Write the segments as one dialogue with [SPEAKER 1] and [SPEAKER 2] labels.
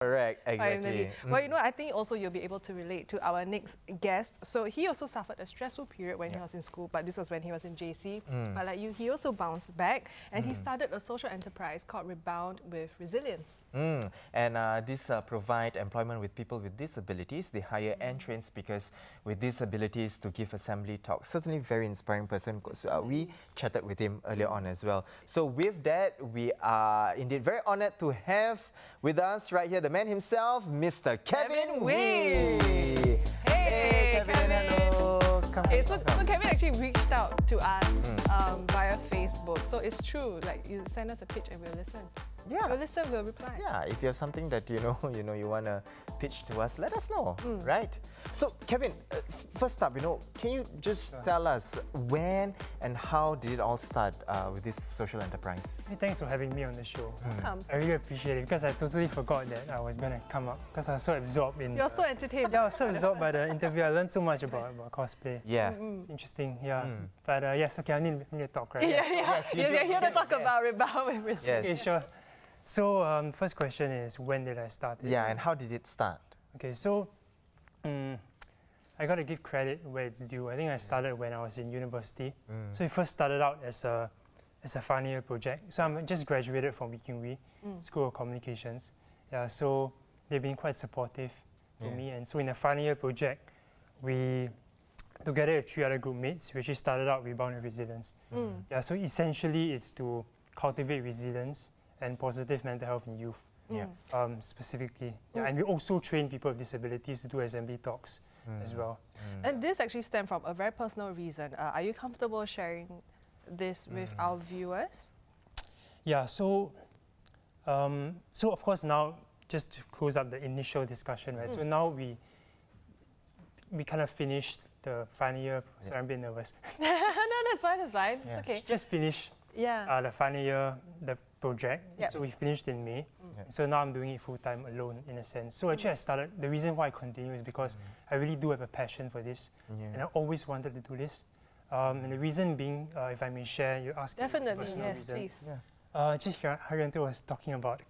[SPEAKER 1] Correct, exactly.
[SPEAKER 2] Finally. Well, you know, I think also you'll be able to relate to our next guest. So he also suffered a stressful period when he was in school, but this was when he was in JC. But like you, he also bounced back and he started a social enterprise called Rebound with Resilience.
[SPEAKER 1] And this provide employment with people with disabilities. They hire and train speakers with disabilities to give assembly talks. Certainly very inspiring person. We chatted with him earlier on as well. So with that, we are indeed very honored to have with us right here the man himself, Mr. Kevin Wee.
[SPEAKER 2] Hey, Kevin.
[SPEAKER 1] Hello.
[SPEAKER 2] So Kevin actually reached out to us via Facebook. So it's true, like you send us a pitch and we'll listen.
[SPEAKER 1] Yeah.
[SPEAKER 2] We'll listen, we'll reply.
[SPEAKER 1] Yeah, if you have something that you want to pitch to us, let us know, right? So Kevin, first up, can you just tell us when and how did it all start with this social enterprise?
[SPEAKER 3] Hey, thanks for having me on the show.
[SPEAKER 2] Welcome.
[SPEAKER 3] I really appreciate it because I totally forgot that I was going to come up because I was so absorbed in...
[SPEAKER 2] You're so entertained.
[SPEAKER 3] Yeah, I was so absorbed by the interview. I learned so much about cosplay.
[SPEAKER 1] Yeah.
[SPEAKER 3] It's interesting, yeah. But yes, okay, I need to talk, right?
[SPEAKER 2] Yeah.
[SPEAKER 1] Yes,
[SPEAKER 2] You're here to talk about Rebound with Resilience.
[SPEAKER 1] Yes.
[SPEAKER 3] Okay, sure. So, first question is, when did I start it?
[SPEAKER 1] Yeah, and how did it start?
[SPEAKER 3] Okay, so I got to give credit where it's due. I think I started when I was in university. So it first started out as a funnier project. So I'm just graduated from Wee School of Communications. Yeah, so they've been quite supportive to me. And so in the funnier project, we, together with 3 other group mates, we actually started out Rebound with Resilience. Yeah, so essentially it's to cultivate resilience and positive mental health in youth, specifically. Yeah, and we also train people with disabilities to do assembly talks as well.
[SPEAKER 2] And this actually stemmed from a very personal reason. Are you comfortable sharing this with our viewers?
[SPEAKER 3] Yeah, so of course now, just to close up the initial discussion, right? So now we kind of finished the final year. Sorry, I'm a bit nervous.
[SPEAKER 2] No, that's fine, that's fine.
[SPEAKER 1] Yeah.
[SPEAKER 2] It's okay.
[SPEAKER 3] Just finished the final year, the project. So we finished in May. So now I'm doing it full-time alone, in a sense. So actually the reason why I continue is because I really do have a passion for this. And I always wanted to do this. And the reason being, if I may share, you asked
[SPEAKER 2] Definitely,
[SPEAKER 3] personal
[SPEAKER 2] yes,
[SPEAKER 3] reason.
[SPEAKER 2] please.
[SPEAKER 3] Just Haryanto was talking about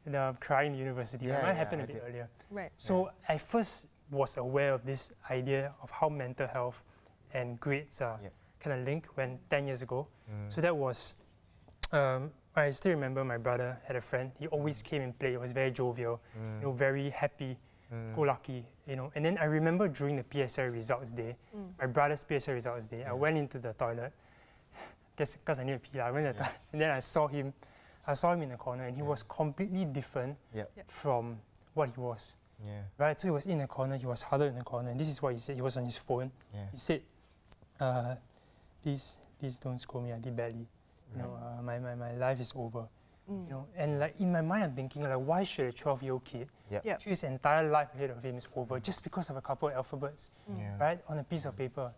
[SPEAKER 3] the crying in university. That happened a bit earlier.
[SPEAKER 2] Right.
[SPEAKER 3] So I first was aware of this idea of how mental health and grades are kind of linked when 10 years ago. So that was, I still remember my brother had a friend. He always came and played. He was very jovial, very happy, go lucky, And then I remember during the PSL results day, my brother's PSL results day, I went into the toilet, because I need to pee. I went to the toilet, and then I saw him in the corner, and he was completely different from what he was. Right, so he was in the corner, he was huddled in the corner, and this is what he said. He was on his phone. He said, please don't scold me, I did badly. My life is over. And like in my mind, I'm thinking, like, why should a 12-year-old kid, his entire life ahead of him is over just because of a couple of alphabets, right, on a piece of paper?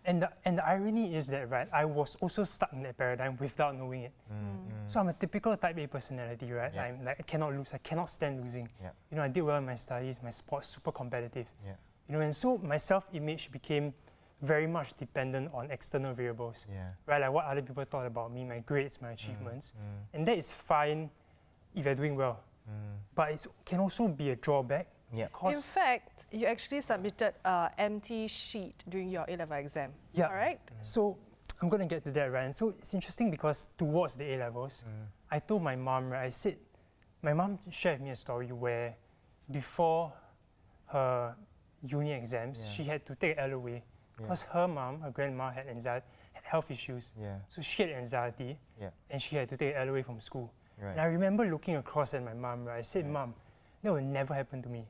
[SPEAKER 3] And the irony is that, right, I was also stuck in that paradigm without knowing it. So I'm a typical type A personality, right? I'm like, I cannot lose, I cannot stand losing. I did well in my studies, my sports, super competitive. And so my self-image became very much dependent on external variables, right? Like what other people thought about me, my grades, my achievements. And that is fine if you're doing well. But it can also be a drawback.
[SPEAKER 2] In fact, you actually submitted an empty sheet during your A-level exam, correct?
[SPEAKER 3] So I'm going to get to that, right? And so it's interesting because towards the A-levels, I told my mom, right, I said, my mom shared with me a story where before her uni exams, she had to take LOA because her mom, her grandma, had anxiety, had health issues. So she had anxiety, and she had to take LOA from school. And I remember looking across at my mom, right? I said, Mom, that will never happen to me.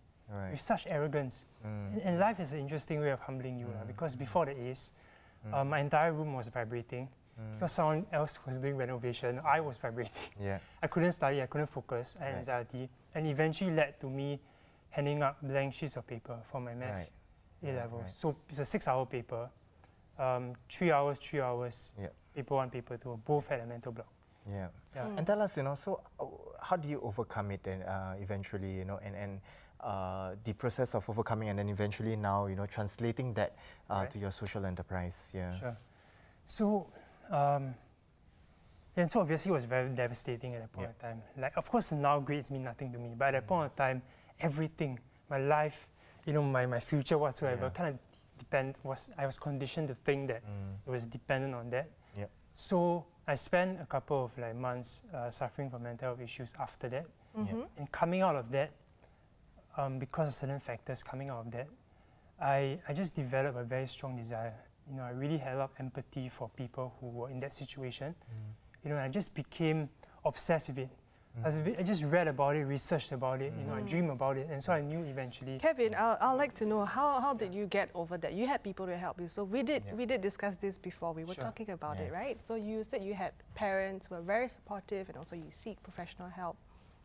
[SPEAKER 3] With such arrogance. And life is an interesting way of humbling you, because before the A's, my entire room was vibrating. Because someone else was doing renovation, I was vibrating. I couldn't study, I couldn't focus, I had anxiety, and eventually led to me handing up blank sheets of paper for my math A-levels. So it's a 6-hour paper, 3 hours, paper 1, paper 2, both had a mental block.
[SPEAKER 1] And tell us, so how do you overcome it and eventually, and the process of overcoming and then eventually now, translating that to your social enterprise?
[SPEAKER 3] Sure. So And so obviously it was very devastating at that point of time. Like, of course, now grades mean nothing to me, but at that point of time, everything, my life, you know, my future whatsoever, kind of I was conditioned to think that it was dependent on that.
[SPEAKER 1] Yep.
[SPEAKER 3] So I spent a couple of like months suffering from mental health issues after that. And coming out of that, because of certain factors coming out of that, I just developed a very strong desire. You know, I really had a lot of empathy for people who were in that situation. You know, I just became obsessed with it. I just read about it, researched about it, you know, I dreamed about it, and so I knew eventually.
[SPEAKER 2] Kevin, I'd like to know how did you get over that? You had people to help you. So we did discuss this before. We were talking about it, right? So you said you had parents who were very supportive, and also you seek professional help.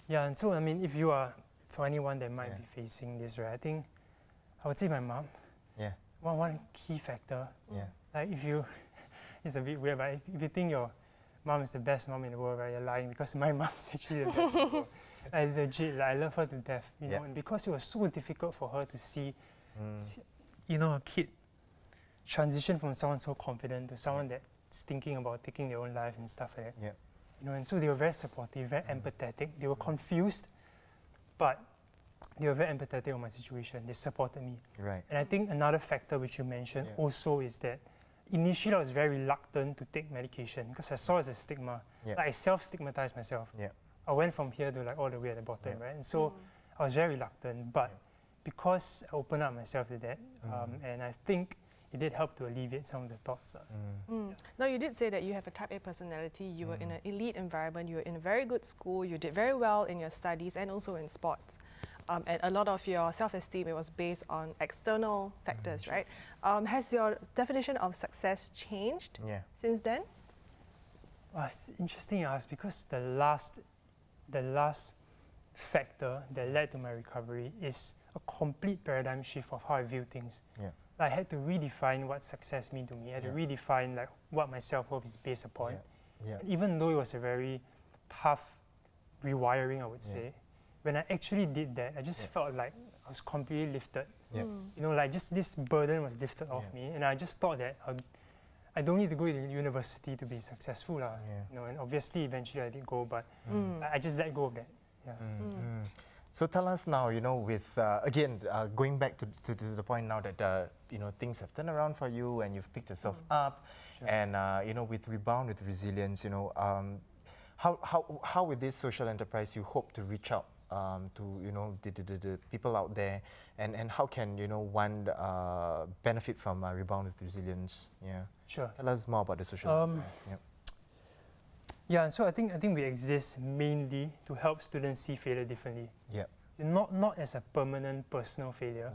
[SPEAKER 3] Yeah, and so I mean, if you are, for anyone that might be facing this, right? I think I would say my mom.
[SPEAKER 1] Yeah.
[SPEAKER 3] One key factor.
[SPEAKER 1] Yeah.
[SPEAKER 3] Like if you, it's a bit weird, but if you think your mom is the best mom in the world, right? You're lying, because my mom's actually the best in the world. I legit, like, I love her to death, you know, and because it was so difficult for her to see, you know, a kid transition from someone so confident to someone that's thinking about taking their own life and stuff like that.
[SPEAKER 1] Yeah.
[SPEAKER 3] You know, and so they were very supportive, very empathetic. They were confused, but they were very empathetic on my situation. They supported me.
[SPEAKER 1] Right.
[SPEAKER 3] And I think another factor which you mentioned also is that initially I was very reluctant to take medication because I saw it as a stigma. Like I self-stigmatized myself. I went from here to like all the way at the bottom, right? And so I was very reluctant, but because I opened up myself to that, and I think it did help to alleviate some of the thoughts.
[SPEAKER 2] Now, you did say that you have a type A personality, you were in an elite environment, you were in a very good school, you did very well in your studies and also in sports. And a lot of your self-esteem, it was based on external factors, right? Has your definition of success changed since then?
[SPEAKER 3] Well, it's interesting you ask, because the last factor that led to my recovery is a complete paradigm shift of how I view things. I had to redefine what success means to me. I had to redefine like what my self-worth is based upon. Even though it was a very tough rewiring, I would say, when I actually did that, I just felt like I was completely lifted. You know, like just this burden was lifted off me, and I just thought that I don't need to go to university to be successful. You know, and obviously eventually I did go, but I just let go of that.
[SPEAKER 1] So tell us now, you know, with, again, going back to the point now that, you know, things have turned around for you and you've picked yourself up, and, you know, with Rebound, with resilience, you know, how with this social enterprise you hope to reach out to, you know, the people out there, and how can, you know, one benefit from Rebound with resilience?
[SPEAKER 3] Sure.
[SPEAKER 1] Tell us more about the social enterprise.
[SPEAKER 3] Yeah, and so I think we exist mainly to help students see failure differently. Not as a permanent personal failure,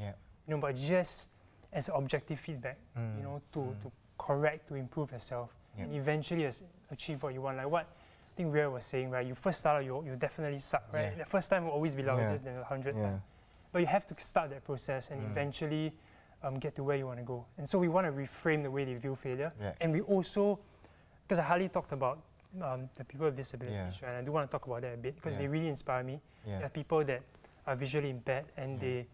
[SPEAKER 3] you know, but just as objective feedback, you know, to correct, to improve yourself, and eventually achieve what you want. Like what I think Ria was saying, right? You first start out, you definitely suck, right? The first time will always be louder than the 100th time. But you have to start that process and eventually get to where you want to go. And so we want to reframe the way they view failure. And we also, because I hardly talked about the people with disabilities, right? And I do want to talk about that a bit because they really inspire me. There are people that are visually impaired and they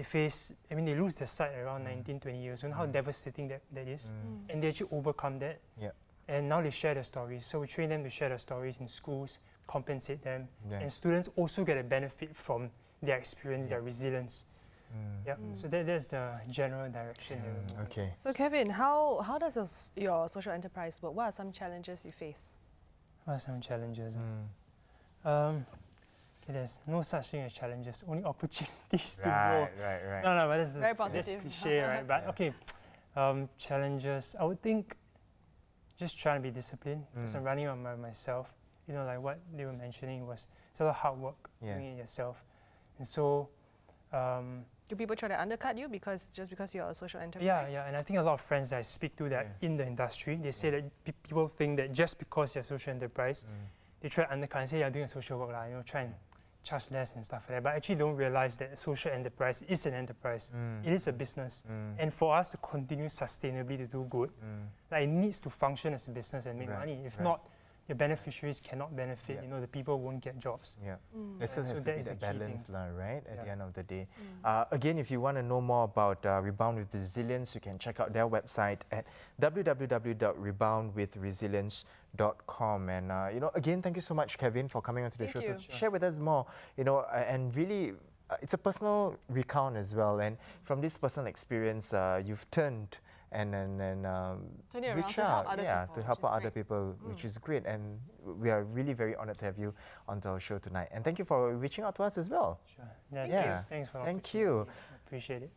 [SPEAKER 3] face, I mean, they lose their sight around 19, 20 years. You know how devastating that is? And they actually overcome that. And now they share their stories. So we train them to share their stories in schools, compensate them. And students also get a benefit from their experience, their resilience. So that's the general direction.
[SPEAKER 1] Okay.
[SPEAKER 2] So Kevin, how does your social enterprise work? What are some challenges you face?
[SPEAKER 3] What are some challenges? Okay, there's no such thing as challenges, only opportunities to grow.
[SPEAKER 1] Right.
[SPEAKER 3] No, but
[SPEAKER 2] very positive.
[SPEAKER 3] That's cliche, right? But okay, challenges. I would think just trying to be disciplined because I'm running on myself. You know, like what they were mentioning was it's a lot of hard work doing it yourself, and so.
[SPEAKER 2] Do people try to undercut you because you're a social enterprise?
[SPEAKER 3] Yeah, and I think a lot of friends that I speak to that in the industry, they say that people think that just because you're a social enterprise, they try to undercut and say you're doing a social work, you know, try and charge less and stuff like that. But actually don't realize that social enterprise is an enterprise. It is a business. And for us to continue sustainably to do good, like it needs to function as a business and make money. If not, the beneficiaries cannot benefit.
[SPEAKER 1] Yeah.
[SPEAKER 3] You know, the people won't get jobs.
[SPEAKER 1] Yeah, there still
[SPEAKER 3] So
[SPEAKER 1] has to
[SPEAKER 3] that
[SPEAKER 1] be
[SPEAKER 3] is
[SPEAKER 1] that
[SPEAKER 3] the key
[SPEAKER 1] balance,
[SPEAKER 3] thing.
[SPEAKER 1] right? At the
[SPEAKER 3] Yeah.
[SPEAKER 1] end of the day. Again, if you want to know more about Rebound with Resilience, you can check out their website at www.reboundwithresilience.com. And you know, again, thank you so much, Kevin, for coming onto the
[SPEAKER 2] Thank
[SPEAKER 1] show
[SPEAKER 2] you.
[SPEAKER 1] to share with us more. You know, and really. It's a personal recount as well, and from this personal experience, you've turned and
[SPEAKER 2] Turn it around
[SPEAKER 1] reach
[SPEAKER 2] to help
[SPEAKER 1] out,
[SPEAKER 2] other
[SPEAKER 1] yeah,
[SPEAKER 2] people,
[SPEAKER 1] to help
[SPEAKER 2] which is
[SPEAKER 1] out other
[SPEAKER 2] great.
[SPEAKER 1] people, which is great, and we are really very honored to have you onto our show tonight. And thank you for reaching out to us as well.
[SPEAKER 3] Sure. Yeah,
[SPEAKER 1] Yeah.
[SPEAKER 3] thanks for the
[SPEAKER 1] Thank
[SPEAKER 3] opportunity.
[SPEAKER 1] you.
[SPEAKER 3] Appreciate it.